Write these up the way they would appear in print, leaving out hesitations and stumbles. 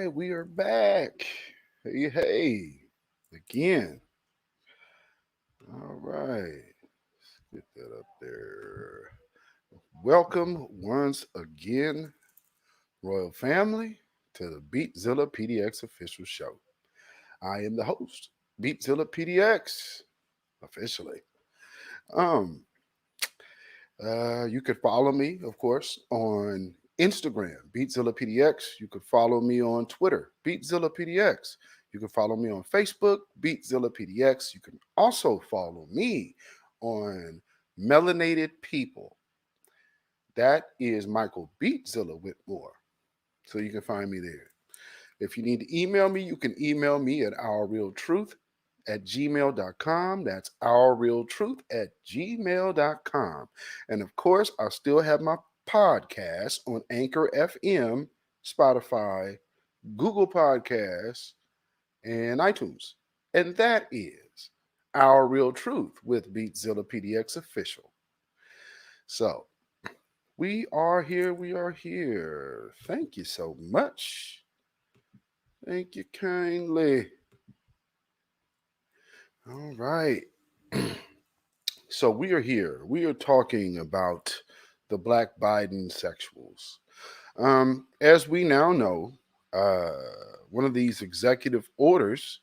right, we are back. Hey, hey, again. All right, get that up there. Welcome once again, Royal Family, to the Beatzilla PDX official show. I am the host, Beatzilla PDX, officially. Um, you could follow me, of course, on Instagram, BeatZillaPDX. You could follow me on Twitter, BeatZillaPDX. You can follow me on Facebook, BeatZillaPDX. You can also follow me on Melanated People. That is Michael Beatzilla Whitmore. So you can find me there. If you need to email me, you can email me at ourrealtruth@gmail.com. That's ourrealtruth@gmail.com. And of course, I still have my podcast on Anchor FM, Spotify, Google Podcasts, and iTunes. And that is Our Real Truth with Beatzilla PDX Official. So we are here. We are here. Thank you so much. Thank you kindly. All right. So we are here. We are talking about the Black Bidensexuals. As we now know, uh, one of these executive orders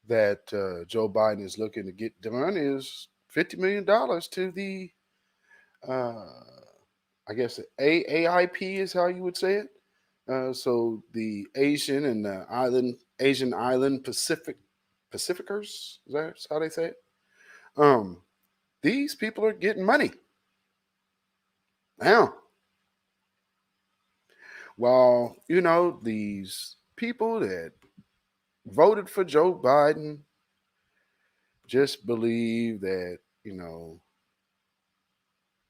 that Joe Biden is looking to get done is $50 million to the, uh, I guess, AIP is how you would say it. So the Asian and the Asian Island Pacificers, is that how they say it? Um, these people are getting money now. While, these people that voted for Joe Biden just believe that,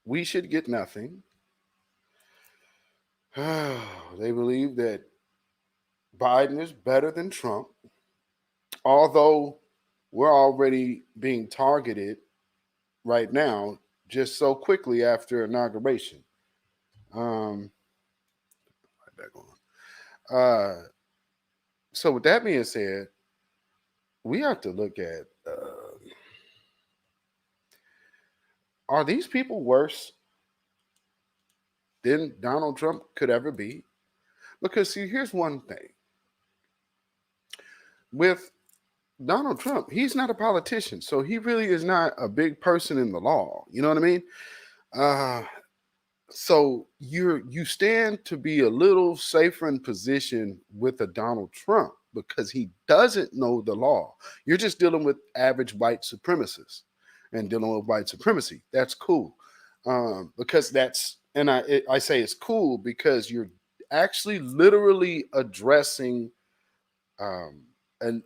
we should get nothing. They believe that Biden is better than Trump, although we're already being targeted right now just so quickly after inauguration. Right back on. So with that being said, we have to look at are these people worse than Donald Trump could ever be? Because see, here's one thing. With Donald Trump, he's not a politician, so he really is not a big person in the law. You know what I mean? Uh, so you stand to be a little safer in position with a Donald Trump because he doesn't know the law. You're just dealing with average white supremacists and dealing with white supremacy. That's cool, because I say it's cool because you're actually literally addressing um, an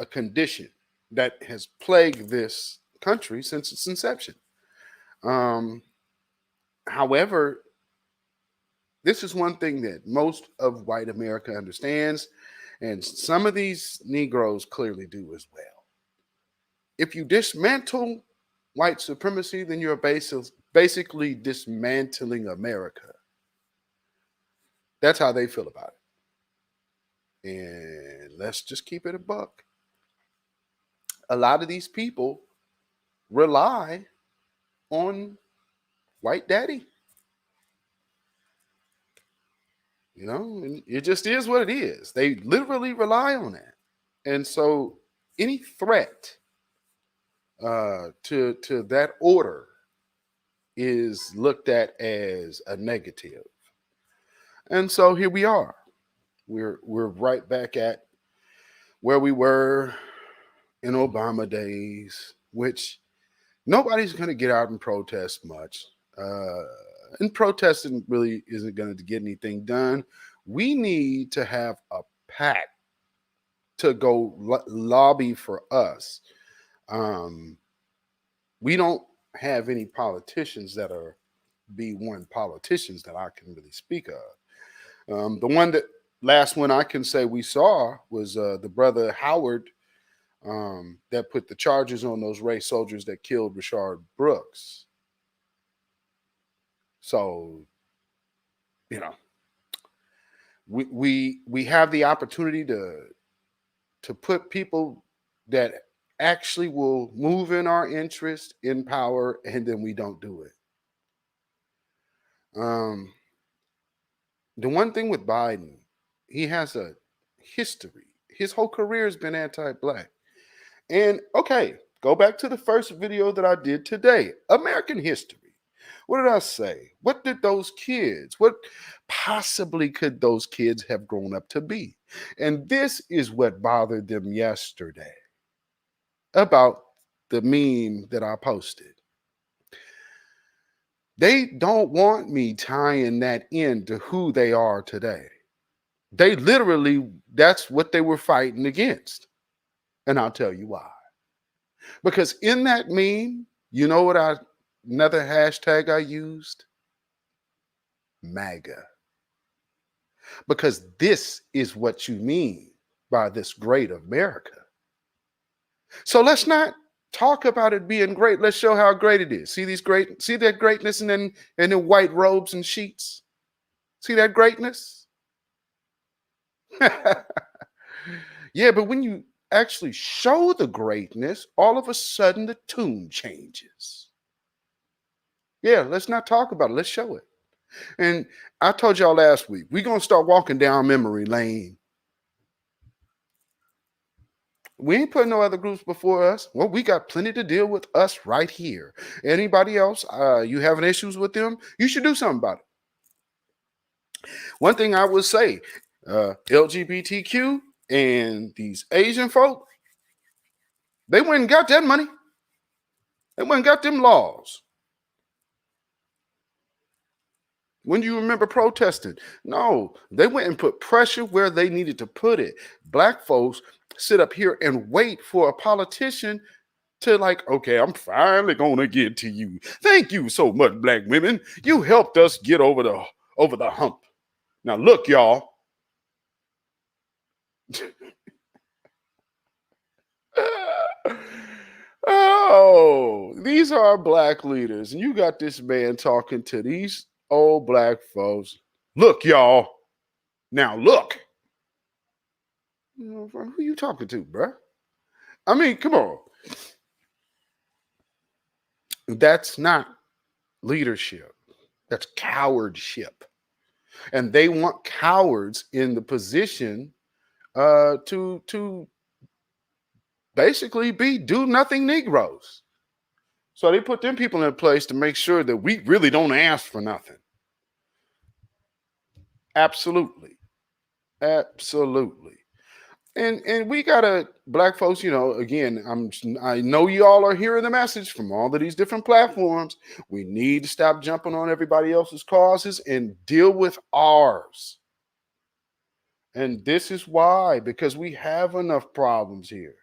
a condition that has plagued this country since its inception. Um, However, this is one thing that most of white America understands, and some of these Negroes clearly do as well. If you dismantle white supremacy, then you're basically dismantling America. That's how they feel about it. And let's just keep it a buck. A lot of these people rely on white daddy. And it just is what it is. They literally rely on that. And so any threat to that order is looked at as a negative. And so here we are. We're right back at where we were in Obama days, which nobody's going to get out and protest much. And protesting really isn't going to get anything done. We need to have a pact to go lobby for us. We don't have any politicians that are B1 politicians that I can really speak of. The last one I can say we saw was the brother Howard that put the charges on those race soldiers that killed Rashard Brooks. So, We have the opportunity to put people that actually will move in our interest in power, and then we don't do it. Um, the one thing with Biden, he has a history. His whole career has been anti-black. And okay, go back to the first video that I did today, American history. What did I say? What did those kids, what possibly could those kids have grown up to be? And this is what bothered them yesterday about the meme that I posted. They don't want me tying that into who they are today. They literally, that's what they were fighting against. And I'll tell you why. Because in that meme, you know what another hashtag I used? MAGA. Because this is what you mean by this great America. So let's not talk about it being great. Let's show how great it is. See that greatness in the white robes and sheets? See that greatness? Yeah, but when you actually show the greatness, all of a sudden the tune changes. Yeah, let's not talk about it. Let's show it. And I told y'all last week, we're going to start walking down memory lane. We ain't putting no other groups before us. Well, we got plenty to deal with us right here. Anybody else, you having issues with them, you should do something about it. One thing I would say, LGBTQ and these Asian folk, they went and got that money. They went and got them laws. When do you remember protesting? No, they went and put pressure where they needed to put it. Black folks sit up here and wait for a politician to okay, I'm finally gonna get to you. Thank you so much, black women. You helped us get over the hump. Now look, y'all. Oh, these are our black leaders, and you got this man talking to these old black folks. Look, y'all. Now look. Who you talking to, bruh? I mean, come on. That's not leadership. That's cowardship. And they want cowards in the position to basically be do nothing Negroes. So they put them people in place to make sure that we really don't ask for nothing. Absolutely. Absolutely. And we gotta, black folks, again, I know you all are hearing the message from all of these different platforms. We need to stop jumping on everybody else's causes and deal with ours. And this is why, because we have enough problems here.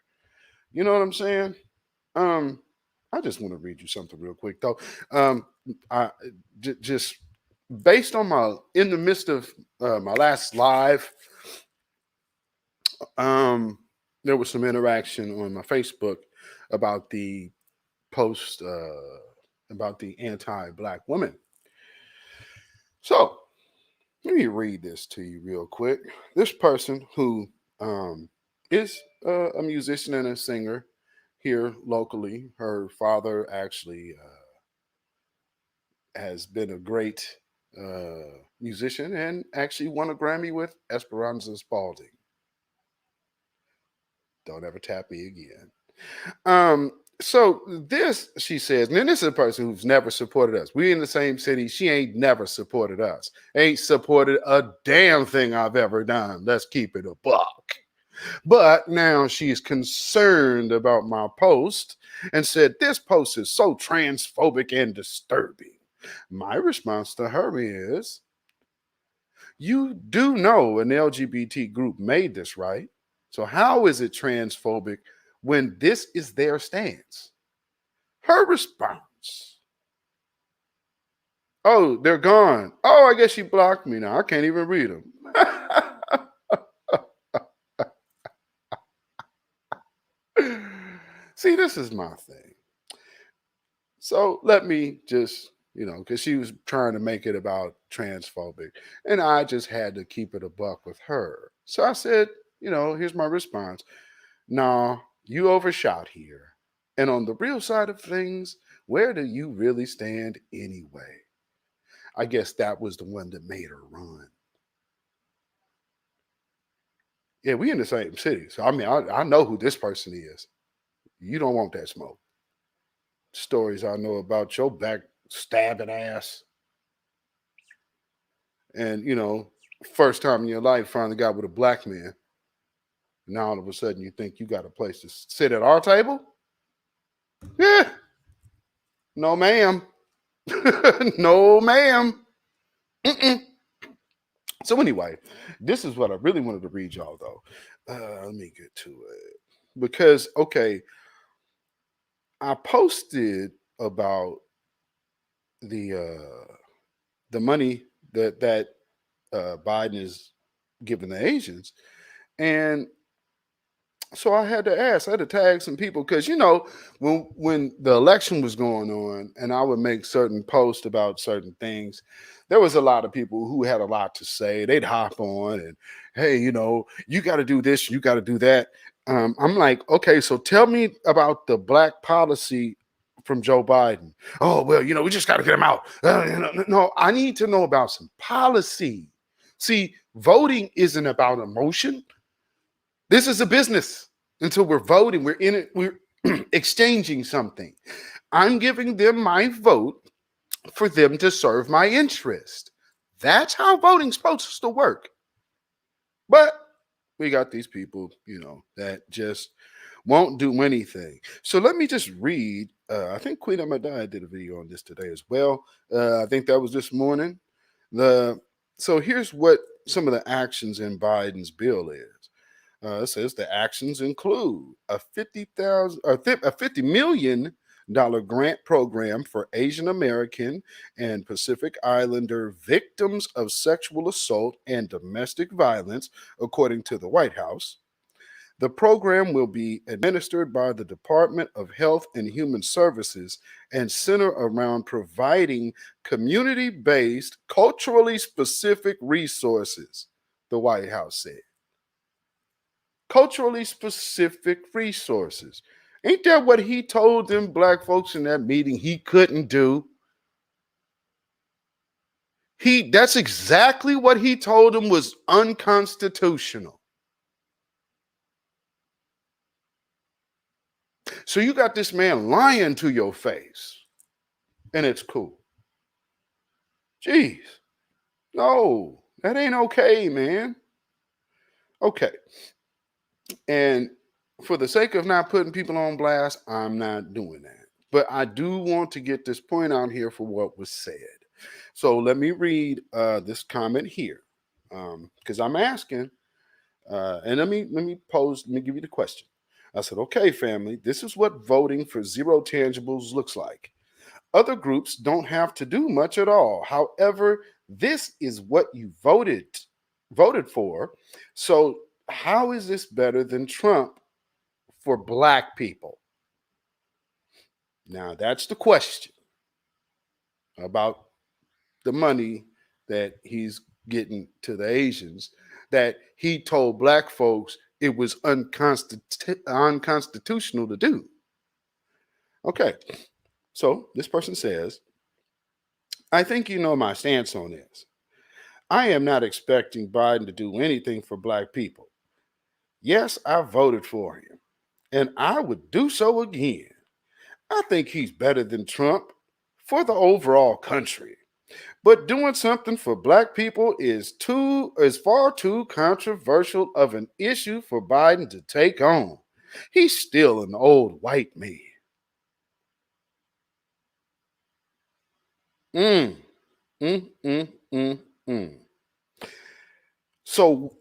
You know what I'm saying? I just want to read you something real quick though. Just based on in the midst of my last live, there was some interaction on my Facebook about the post about the anti-black woman. So let me read this to you real quick. This person who is a musician and a singer here locally. Her father actually has been a great musician and actually won a Grammy with Esperanza Spalding. Don't ever tap me again. So this, she says, and then this is a person who's never supported us. We in the same city. She ain't never supported us. Ain't supported a damn thing I've ever done. Let's keep it a buck. But now she's concerned about my post and said, this post is so transphobic and disturbing. My response to her is, you do know an LGBT group made this, right? So how is it transphobic when this is their stance? Her response, oh, they're gone. Oh, I guess she blocked me now. I can't even read them. See, this is my thing. So let me just because she was trying to make it about transphobic. And I just had to keep it a buck with her. So I said, here's my response. Nah, you overshot here. And on the real side of things, where do you really stand anyway? I guess that was the one that made her run. Yeah, we in the same city. So, I mean, I know who this person is. You don't want that smoke. Stories I know about your back stabbing ass. And, first time in your life finally got with a black man. Now all of a sudden you think you got a place to sit at our table? Yeah. No, ma'am. No, ma'am. Mm-mm. So anyway, this is what I really wanted to read y'all though. Let me get to it because okay, I posted about the the money that Biden is giving the Asians, and so I had to ask, I had to tag some people because when the election was going on, and I would make certain posts about certain things, there was a lot of people who had a lot to say. They'd hop on and, hey, you got to do this, you got to do that. I'm like, okay, so tell me about the black policy from Joe Biden. Oh well, we just got to get him out. No, I need to know about some policy. See, voting isn't about emotion. This is a business. Until we're voting, we're in it, we're exchanging something. I'm giving them my vote for them to serve my interest. That's how voting's supposed to work. But we got these people, that just won't do anything. So let me just read. I think Queen Amadai did a video on this today as well. I think that was this morning. So here's what some of the actions in Biden's bill is. It says the actions include a $50 million grant program for Asian American and Pacific Islander victims of sexual assault and domestic violence, according to the White House. The program will be administered by the Department of Health and Human Services and center around providing community-based, culturally specific resources, the White House said. Culturally specific resources. Ain't that what he told them black folks in that meeting he couldn't do? That's exactly what he told them was unconstitutional. So you got this man lying to your face, and it's cool. Jeez. No, that ain't okay, man. Okay. And for the sake of not putting people on blast, I'm not doing that. But I do want to get this point out here for what was said. So let me read this comment here, because I'm asking, and let me give you the question. I said, okay, family, this is what voting for zero tangibles looks like. Other groups don't have to do much at all. However, this is what you voted for. So how is this better than Trump for black people? Now that's the question about the money that he's getting to the Asians, that he told black folks it was unconstitutional to do. Okay, so this person says, I think you know my stance on this. I am not expecting Biden to do anything for black people. Yes, I voted for him, and I would do so again. I think he's better than Trump for the overall country. But doing something for black people is far too controversial of an issue for Biden to take on. He's still an old white man. Mm, mm, mm, mm, mm. So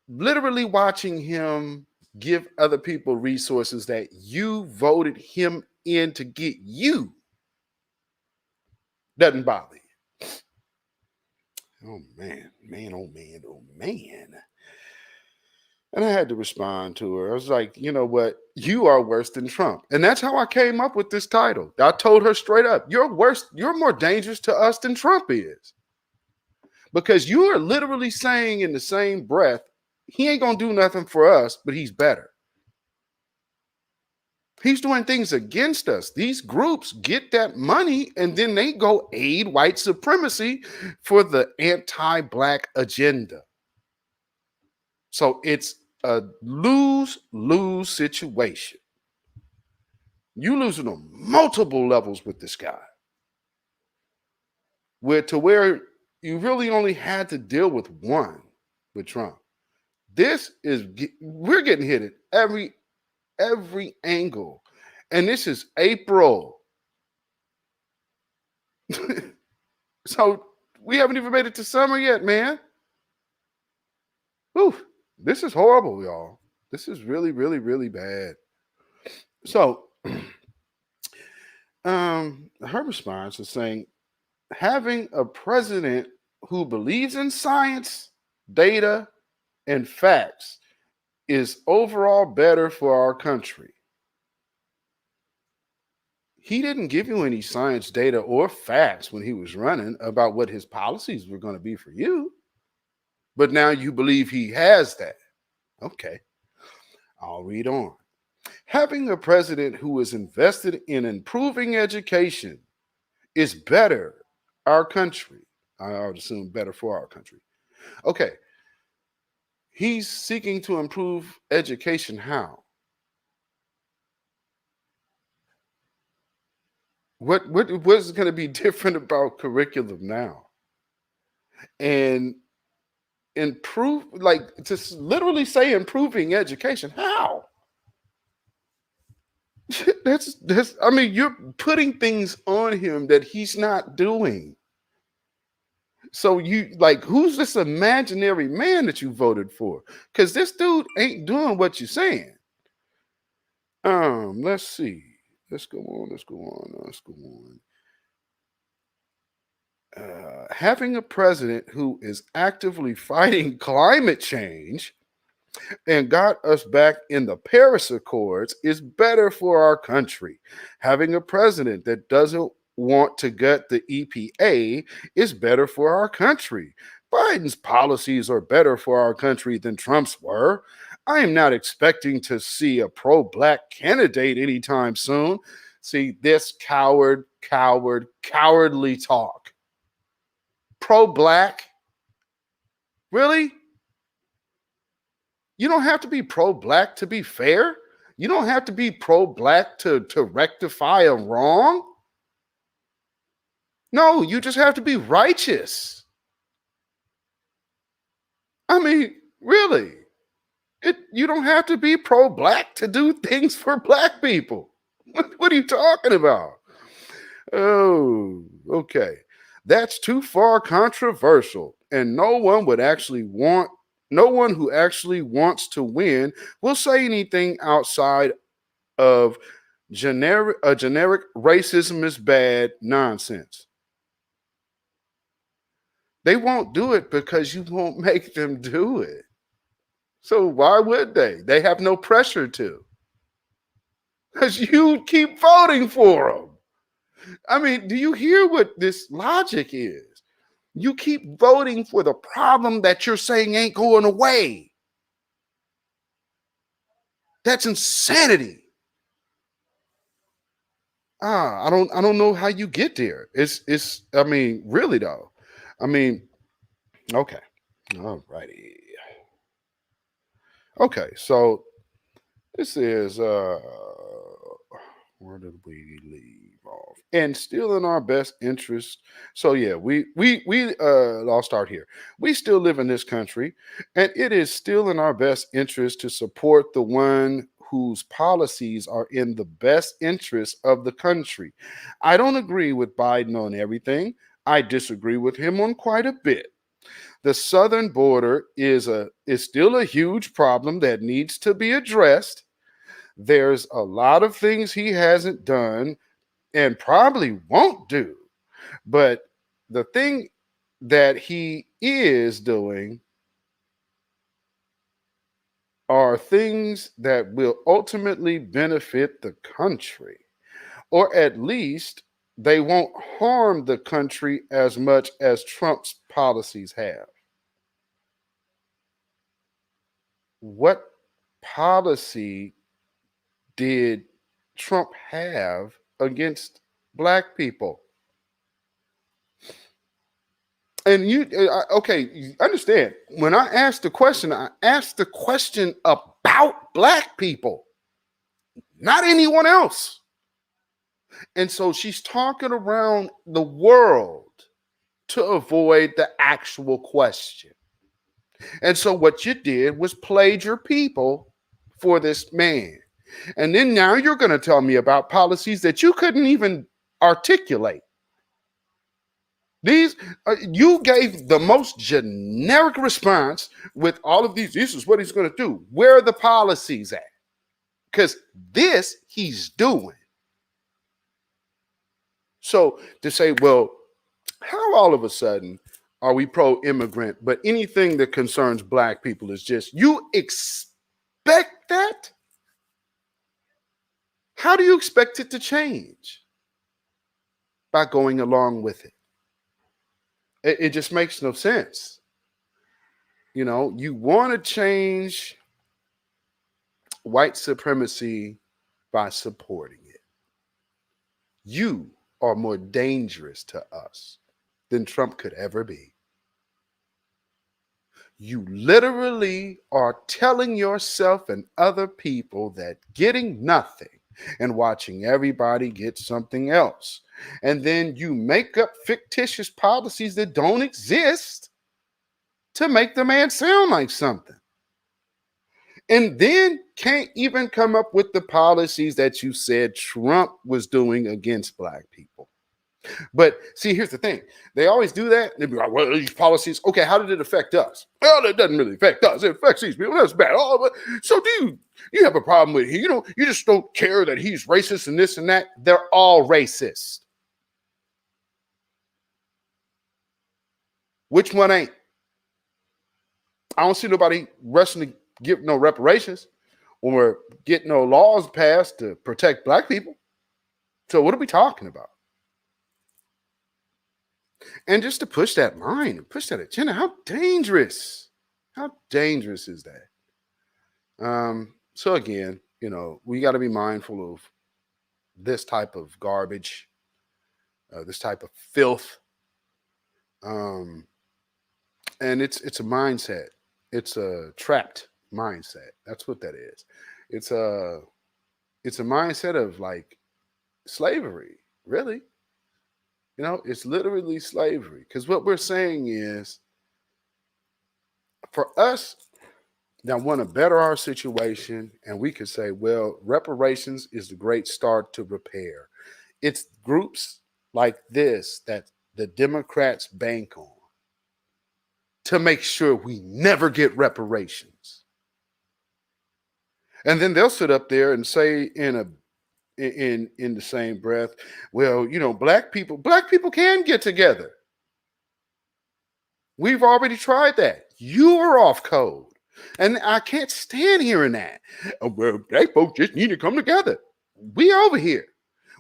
literally watching him give other people resources that you voted him in to get you doesn't bother you. Oh man, man, oh man, oh man. And I had to respond to her. I was like, you know what? You are worse than Trump. And that's how I came up with this title. I told her straight up, you're worse, you're more dangerous to us than Trump is. Because you are literally saying in the same breath, he ain't gonna do nothing for us, but he's better. He's doing things against us. These groups get that money and then they go aid white supremacy for the anti-black agenda. So it's a lose-lose situation. You losing on multiple levels with this guy. Where you really only had to deal with one with Trump. We're getting hit at every angle. And this is April. So we haven't even made it to summer yet, man. Whew, this is horrible, y'all. This is really, really, really bad. So her response is saying, having a president who believes in science, data, and facts is overall better for our country. He didn't give you any science, data, or facts when he was running about what his policies were going to be for you. But now you believe he has that. Okay, I'll read on. Having a president who is invested in improving education is better our country. I would assume better for our country. Okay. He's seeking to improve education. How? What's going to be different about curriculum now? And improve, like, just literally say improving education. How? That's I mean, you're putting things on him that he's not doing. So you like, who's this imaginary man that you voted for? Because this dude ain't doing what you're saying. Let's see. Let's go on. Having a president who is actively fighting climate change and got us back in the Paris Accords is better for our country. Having a president that doesn't want to gut the EPA is better for our country. Biden's policies are better for our country than Trump's were. I am not expecting to see a pro-black candidate anytime soon. See, this cowardly talk. Pro-black? Really? You don't have to be pro-black to be fair. You don't have to be pro-black to rectify a wrong. No, you just have to be righteous. I mean, really. You don't have to be pro-black to do things for black people. What are you talking about? Oh, okay. That's too far controversial, and no one who actually wants to win will say anything outside of generic racism is bad nonsense. They won't do it because you won't make them do it. So why would they? They have no pressure to. Because you keep voting for them. I mean, do you hear what this logic is? You keep voting for the problem that you're saying ain't going away. That's insanity. I don't know how you get there. It's I mean, really though. I mean, okay. All righty. Okay, so this is where did we leave off? And still in our best interest. So yeah, I'll start here. We still live in this country, and it is still in our best interest to support the one whose policies are in the best interest of the country. I don't agree with Biden on everything. I disagree with him on quite a bit. The southern border is still a huge problem that needs to be addressed. There's a lot of things he hasn't done and probably won't do. But the thing that he is doing are things that will ultimately benefit the country, or at least they won't harm the country as much as Trump's policies have. What policy did Trump have against black people? And okay, you understand, when I asked the question, I asked the question about black people, not anyone else. And so she's talking around the world to avoid the actual question. And so what you did was played your people for this man. And then now you're going to tell me about policies that you couldn't even articulate. These you gave the most generic response with all of these. This is what he's going to do. Where are the policies at? Because this he's doing. So to say, well, how all of a sudden are we pro-immigrant, but anything that concerns black people is just, you expect that? How do you expect it to change? By going along with it. It just makes no sense. You know, you want to change white supremacy by supporting it. You are more dangerous to us than Trump could ever be. You literally are telling yourself and other people that getting nothing and watching everybody get something else, and then you make up fictitious policies that don't exist to make the man sound like something, and then can't even come up with the policies that you said Trump was doing against black people. But see, here's the thing. They always do that. They'd be like, well, these policies, okay, how did it affect us? Well, it doesn't really affect us. It affects these people. That's bad. Oh, but so do you have a problem with it? You know, you just don't care that he's racist and this and that. They're all racist. Which one ain't? I don't see nobody rushing to give no reparations or get no laws passed to protect black people. So what are we talking about? And just to push that line and push that agenda, how dangerous is that? So again, you know, we got to be mindful of this type of garbage, this type of filth. And it's a mindset. It's a trapped mindset. That's what that is. It's a mindset of like slavery, really. You know, it's literally slavery. Because what we're saying is, for us that want to better our situation, and we could say, well, reparations is the great start to repair. It's groups like this that the Democrats bank on to make sure we never get reparations. And then they'll sit up there and say in the same breath, well, you know, black people can get together. We've already tried that. You are off code. And I can't stand hearing that. Well, black folks just need to come together. We over here.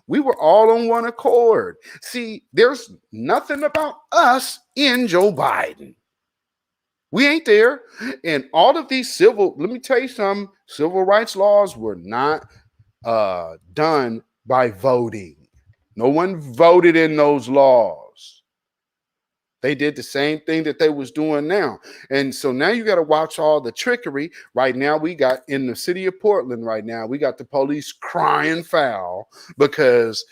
We were all on one accord. See, there's nothing about us in Joe Biden. We ain't there. And all of these let me tell you something, civil rights laws were not done by voting. No one voted in those laws. They did the same thing that they was doing now. And so now you got to watch all the trickery. Right now, we got in the city of Portland right now, we got the police crying foul because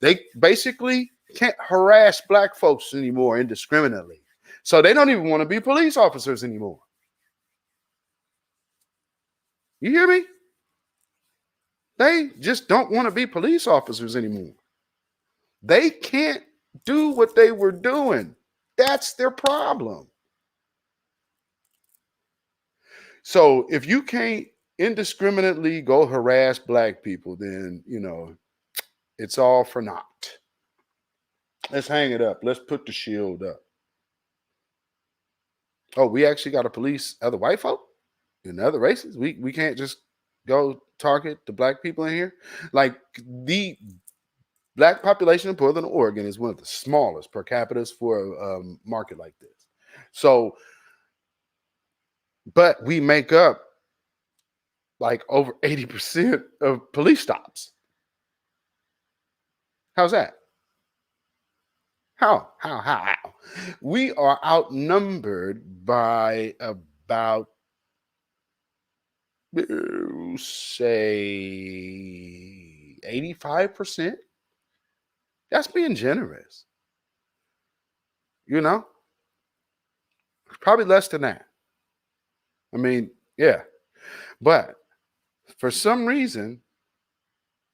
they basically can't harass black folks anymore indiscriminately. So they don't even want to be police officers anymore. You hear me? They just don't want to be police officers anymore. They can't do what they were doing. That's their problem. So if you can't indiscriminately go harass black people, then, you know, it's all for naught. Let's hang it up. Let's put the shield up. Oh, we actually got to police other white folk? In other races, we can't just go target the black people in here. Like the black population in Portland, Oregon is one of the smallest per capita for a market like this. So, but we make up like over 80% of police stops. How's that? How? We are outnumbered by about, say, 85%. That's being generous. You know, probably less than that. I mean, yeah. But for some reason,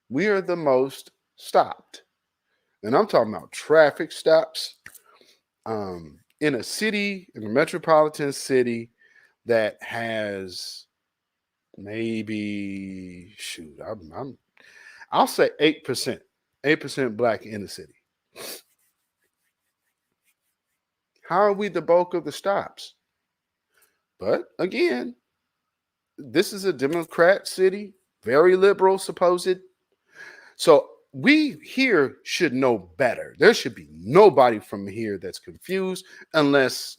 we are the most stopped. And I'm talking about traffic stops in a city, in a metropolitan city that has maybe, shoot, I'll say 8%, 8% black in the city. How are we the bulk of the stops? But again, this is a Democrat city, very liberal, supposed. So we here should know better. There should be nobody from here that's confused unless,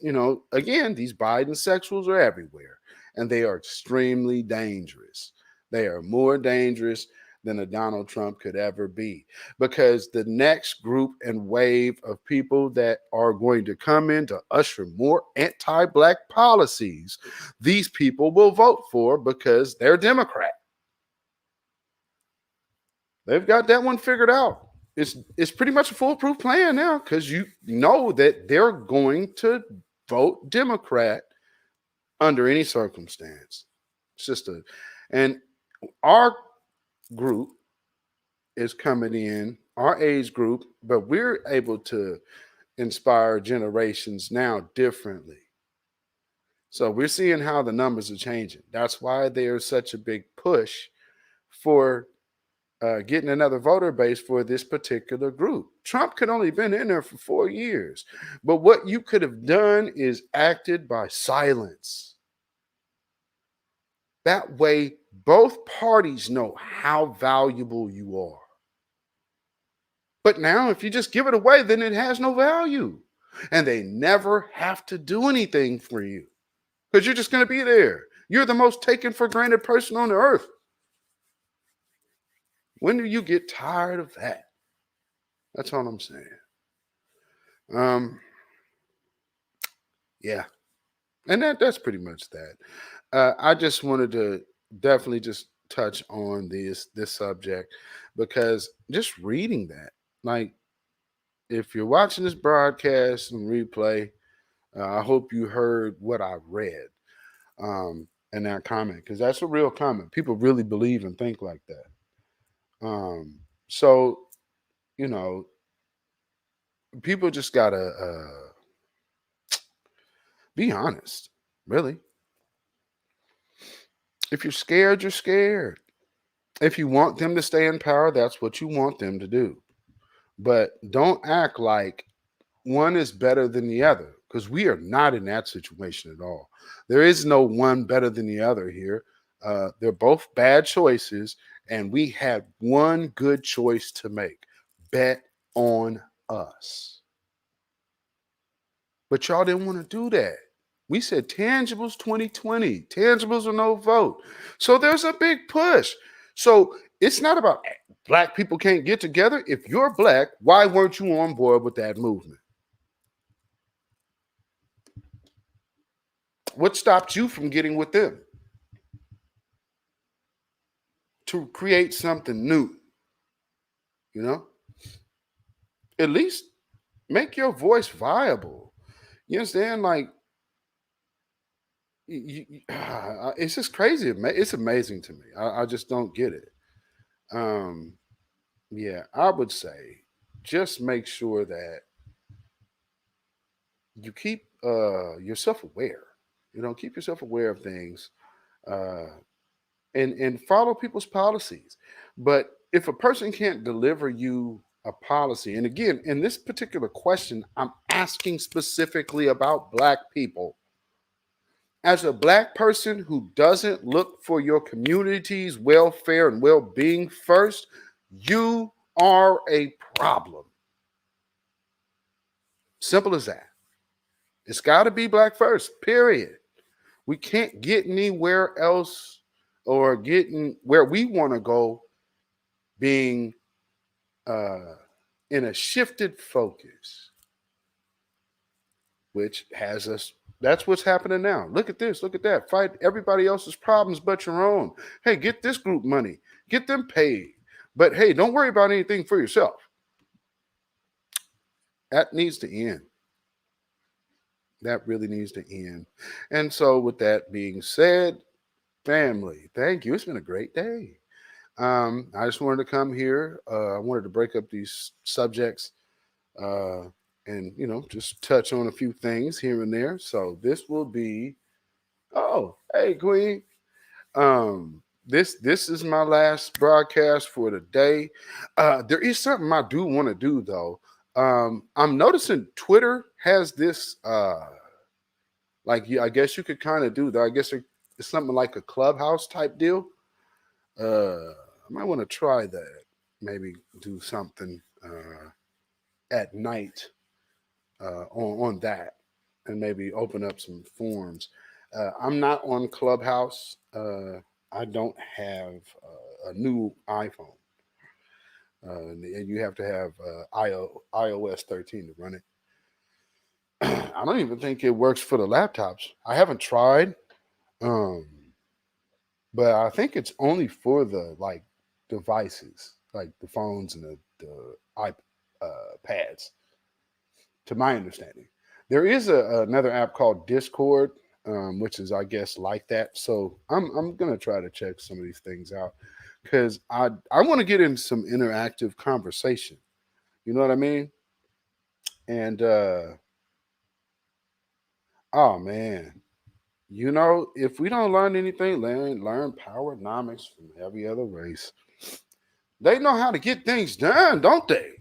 again, these Bidensexuals are everywhere and they are extremely dangerous. They are more dangerous than a Donald Trump could ever be, because the next group and wave of people that are going to come in to usher more anti-black policies, these people will vote for because they're Democrat. They've got that one figured out. It's pretty much a foolproof plan now, because you know that they're going to vote Democrat under any circumstance. It's just and our group is coming in, our age group, but we're able to inspire generations now differently. So we're seeing how the numbers are changing. That's why there's such a big push for getting another voter base for this particular group. Trump could only been in there for 4 years, but what you could have done is acted by silence. That way, both parties know how valuable you are. But now, if you just give it away, then it has no value, and they never have to do anything for you because you're just going to be there. You're the most taken for granted person on the earth. When do you get tired of that? That's all I'm saying. Yeah, and that's pretty much that. I just wanted to definitely just touch on this subject, because just reading that, like, if you're watching this broadcast and replay, I hope you heard what I read in that comment, because that's a real comment. People really believe and think like that. So, you know, people just gotta be honest, really. If you're scared, you're scared. If you want them to stay in power, that's what you want them to do. But don't act like one is better than the other, because we are not in that situation at all. There is no one better than the other here. They're both bad choices, and we had one good choice to make: bet on us. But y'all didn't want to do that. We said tangibles 2020, tangibles or no vote. So there's a big push. So it's not about black people can't get together. If you're black, why weren't you on board with that movement? What stopped you from getting with them to create something new? You know, at least make your voice viable. You understand? Like, it's just crazy. It's amazing to me. I just don't get it. Um, yeah, I would say just make sure that you keep yourself aware. Keep yourself aware of things, uh, and follow people's policies. But if a person can't deliver you a policy, and again, in this particular question, I'm asking specifically about black people. As a black person who doesn't look for your community's welfare and well-being first, you are a problem. Simple as that. It's got to be black first, period. We can't get anywhere else or getting where we want to go being uh, in a shifted focus, which has us. That's what's happening now. Look at this. Look at that. Fight everybody else's problems but your own. Hey, get this group money. Get them paid. But hey, don't worry about anything for yourself. That needs to end. That really needs to end. And so, with that being said, family, thank you. It's been a great day. I just wanted to come here. I wanted to break up these subjects uh, and, just touch on a few things here and there. So, this will be, oh, hey, Queen. This is my last broadcast for the day. There is something I do want to do, though. I'm noticing Twitter has this like, I guess you could kind of do that. I guess it's something like a clubhouse type deal. I might want to try that. Maybe do something at night on that, and maybe open up some forums. I'm not on Clubhouse. I don't have a new iPhone, and you have to have iOS 13 to run it. I don't even think it works for the laptops. I haven't tried, um, but I think it's only for the like devices, like the phones and the iPads. To my understanding, there is another app called Discord, which is, I guess, like that. So I'm gonna try to check some of these things out because I want to get in some interactive conversation. You know what I mean? And oh man, if we don't learn anything, learn powernomics from every other race. They know how to get things done, don't they?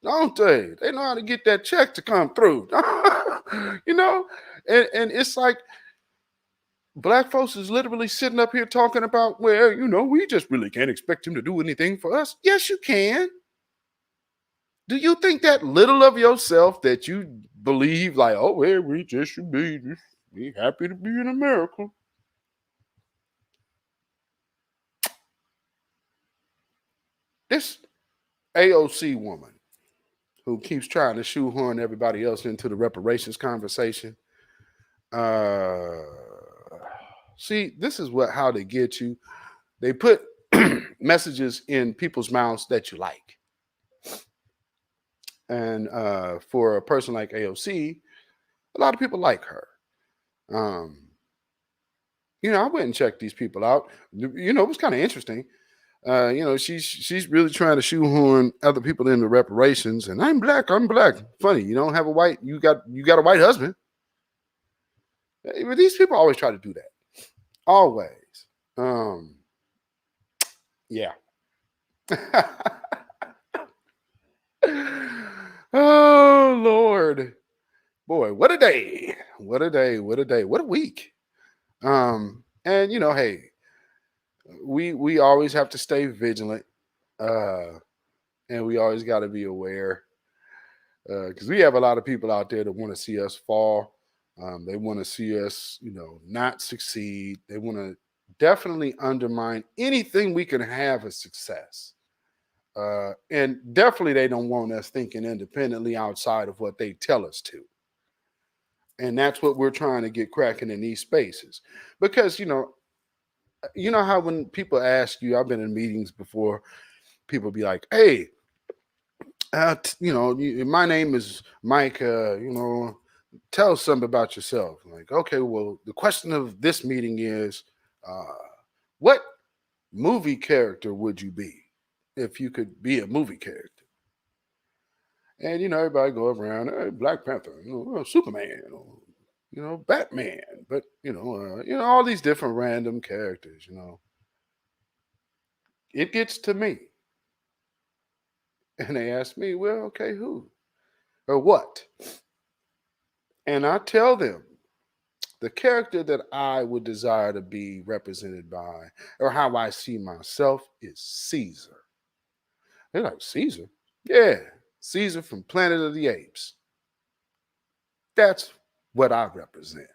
Don't they? They know how to get that check to come through. you know? And it's like black folks is literally sitting up here talking about, well, we just really can't expect him to do anything for us. Yes, you can. Do you think that little of yourself that you believe, like, oh, well, we just should be happy to be in America? This AOC woman who keeps trying to shoehorn everybody else into the reparations conversation. Uh, See, this is how they get you. They put messages in people's mouths that you like. And for a person like AOC, a lot of people like her. Um, I went and checked these people out. It was kind of interesting. She's really trying to shoehorn other people into reparations. And I'm black. Funny, you don't have a white. You got a white husband. These people always try to do that. Always. Yeah. Oh Lord. Boy, what a day. What a day. What a day. What a week. And hey, we always have to stay vigilant. And we always got to be aware. Because we have a lot of people out there that want to see us fall. They want to see us, not succeed. They want to definitely undermine anything we can have as success. And definitely they don't want us thinking independently outside of what they tell us to. And that's what we're trying to get cracking in these spaces. Because, how when people ask you, I've been in meetings before, people be like, hey, my name is Mike, tell us something about yourself. I'm like, okay, well, the question of this meeting is, what movie character would you be if you could be a movie character? And everybody go around, hey, Black Panther, Superman, Batman, but all these different random characters. It gets to me, and they ask me, well, okay, who or what? And I tell them, the character that I would desire to be represented by, or how I see myself, is Caesar. They're like, Caesar? Yeah, Caesar from Planet of the Apes. That's what I represent.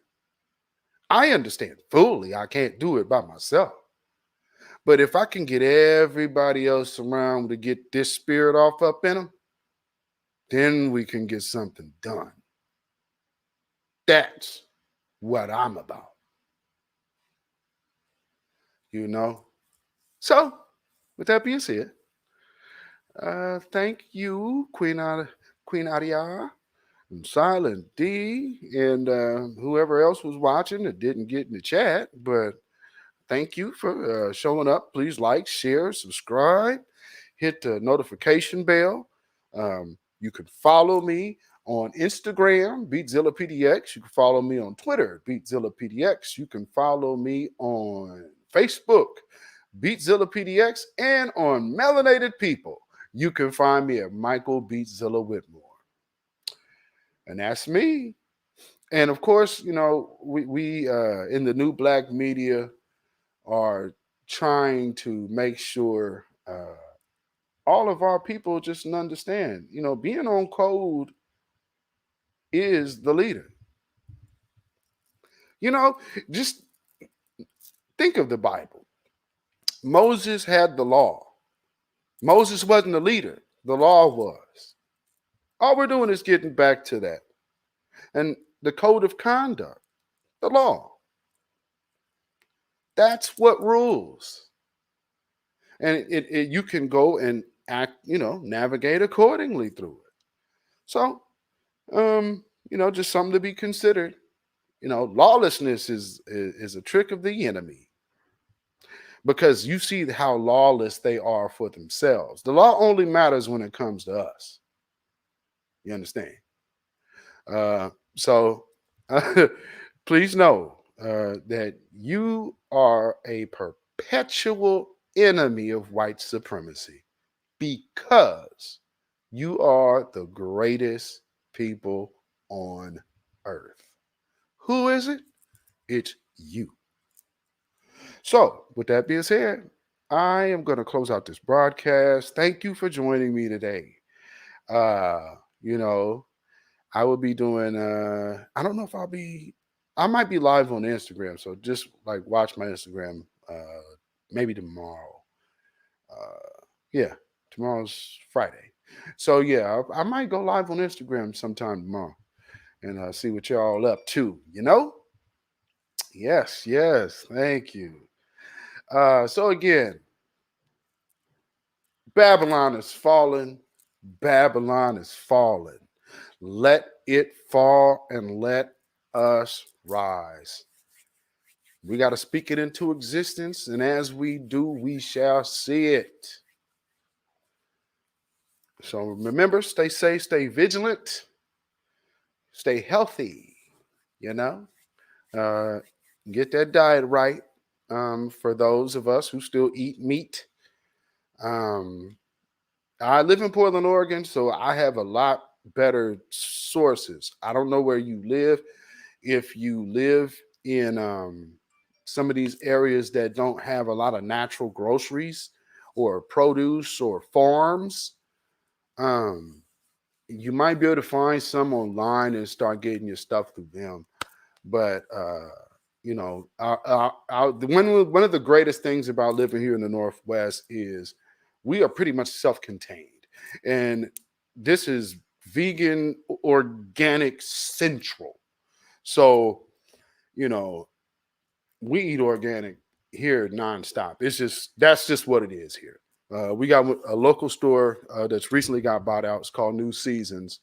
I understand fully I can't do it by myself. But if I can get everybody else around to get this spirit off up in them, then we can get something done. That's what I'm about, you know? So, with that being said, thank you, Queen Adia, and Silent D, and whoever else was watching that didn't get in the chat. But thank you for showing up. Please like, share, subscribe, hit the notification bell. You can follow me on Instagram, beatzillapdx. You can follow me on Twitter, beatzillapdx. You can follow me on Facebook, beatzillapdx, and on Melanated People. You can find me at Michael Beatzilla Whitmore. And that's me. And of course, you know, we in the new black media are trying to make sure all of our people just understand, you know, being on code is the leader. You know, just think of the Bible. Moses had the law. Moses wasn't the leader, the law was. All we're doing is getting back to that. And the code of conduct, the law, that's what rules. And you can go and act, you know, navigate accordingly through it. So, you know, just something to be considered. You know, lawlessness is a trick of the enemy, because you see how lawless they are for themselves. The law only matters when it comes to us. You understand? So please know that you are a perpetual enemy of white supremacy, because you are the greatest people on earth. Who is it? It's you. So, with that being said, I am going to close out this broadcast. Thank you for joining me today. You know, I will be doing I don't know if I might be live on Instagram, so just like watch my Instagram maybe tomorrow. Yeah, tomorrow's Friday. So yeah, I might go live on Instagram sometime tomorrow and see what y'all up to, you know? Yes, yes, thank you. So again, Babylon is fallen. Babylon is fallen. Let it fall and let us rise. We got to speak it into existence, and as we do, we shall see it. So remember, stay safe, stay vigilant, stay healthy, you know? Uh, get that diet right for those of us who still eat meat. Um, I live in Portland, Oregon, so I have a lot better sources. I don't know where you live. If you live in some of these areas that don't have a lot of natural groceries or produce or farms, um, you might be able to find some online and start getting your stuff through them. But you know, one of the greatest things about living here in the Northwest is we are pretty much self-contained, and this is vegan, organic central. So, you know, we eat organic here nonstop. That's just what it is here. We got a local store that's recently got bought out. It's called New Seasons.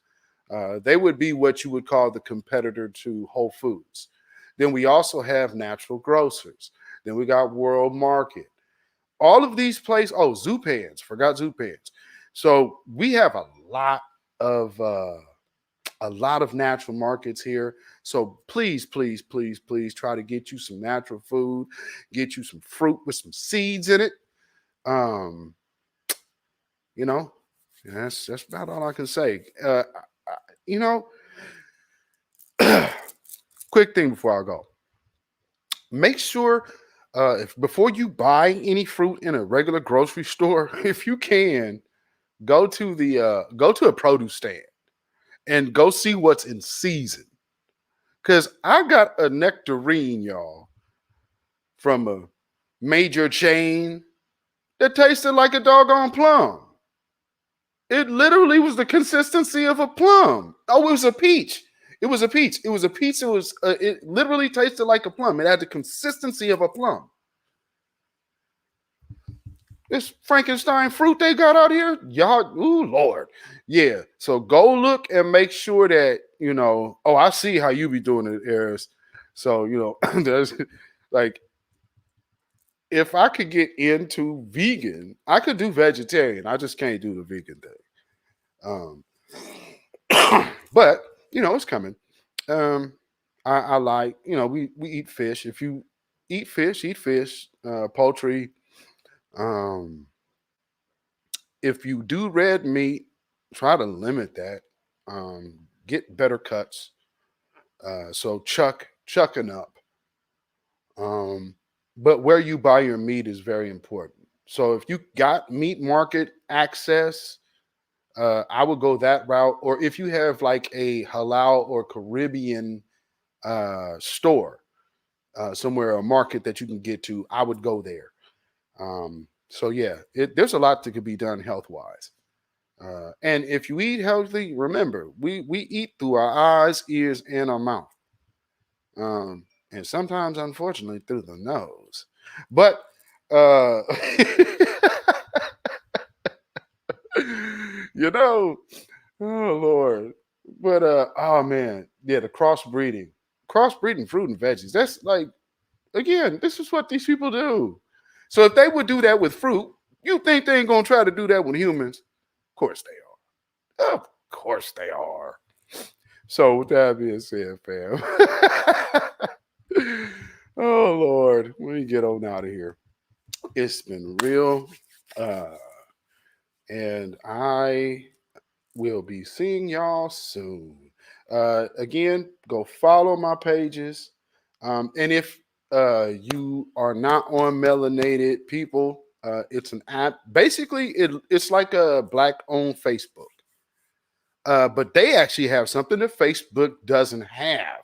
They would be what you would call the competitor to Whole Foods. Then we also have natural grocers. Then we got World Market. All of these places. Oh, Zupans. Forgot Zupans. So we have of a lot of natural markets here. So please, please, please, please try to get you some natural food. Get you some fruit with some seeds in it. Um, you know, that's about all I can say. You know. quick thing before I go. Make sure if before you buy any fruit in a regular grocery store, if you can, go to a produce stand and go see what's in season. Cause I got a nectarine, y'all, from a major chain that tasted like a doggone plum. It literally was the consistency of a plum. Oh, it was a peach. It was a peach. It was a peach. It literally tasted like a plum. It had the consistency of a plum. This Frankenstein fruit they got out here, y'all. Ooh, Lord, yeah. So go look and make sure that you know. Oh, I see how you be doing it, Eris. So you know, there's like if I could get into vegan, I could do vegetarian. I just can't do the vegan thing. But you know, it's coming. Um, I like you know we eat fish. If you eat fish, poultry. Um, if you do red meat, try to limit that. Get better cuts. So chucking up. Um, but where you buy your meat is very important. So if you got meat market access, I would go that route. Or if you have like a halal or Caribbean store somewhere, a market that you can get to, I would go there. So yeah, there's a lot that could be done health wise. And if you eat healthy, remember we eat through our eyes, ears, and our mouth, and sometimes, unfortunately, through the nose. But uh, you know, oh Lord. But oh man, yeah, the crossbreeding fruit and veggies. That's like again, this is what these people do. So if they would do that with fruit, you think they ain't gonna try to do that with humans? Of course they are. Of course they are. So with that being said, fam. Oh Lord, let me get on out of here. It's been real. Uh and I will be seeing y'all soon. Again, go follow my pages. And if you are not on Melanated People, it's an app. Basically, it's like a black owned Facebook. But they actually have something that Facebook doesn't have.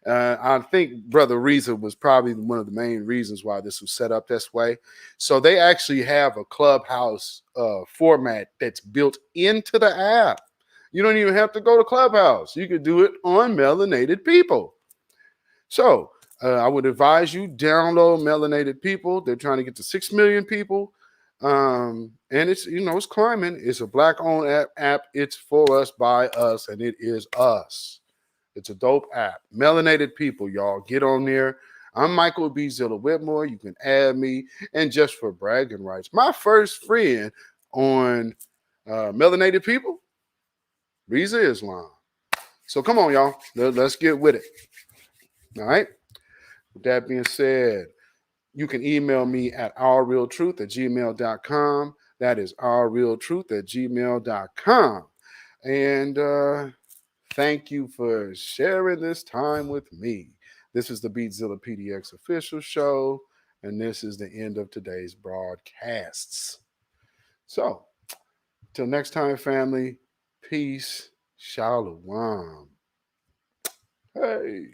I think Brother Reza was probably one of the main reasons why this was set up this way. So they actually have a Clubhouse format that's built into the app. You don't even have to go to Clubhouse. You could do it on Melanated People. So I would advise you download Melanated People. They're trying to get to 6 million people. And it's you know it's climbing. It's a black owned app. It's for us by us, and it is us. It's a dope app. Melanated People, y'all. Get on there. I'm Michael B. Zilla Whitmore. You can add me. And just for bragging rights, my first friend on Melanated People, Reza Islam. So come on, y'all. Let's get with it. All right. With that being said, you can email me at ourrealtruth@gmail.com. That is ourrealtruth@gmail.com. And thank you for sharing this time with me. This is the Beatzilla PDX official show, and this is the end of today's broadcasts. So, till next time, family, peace, shalom. Hey.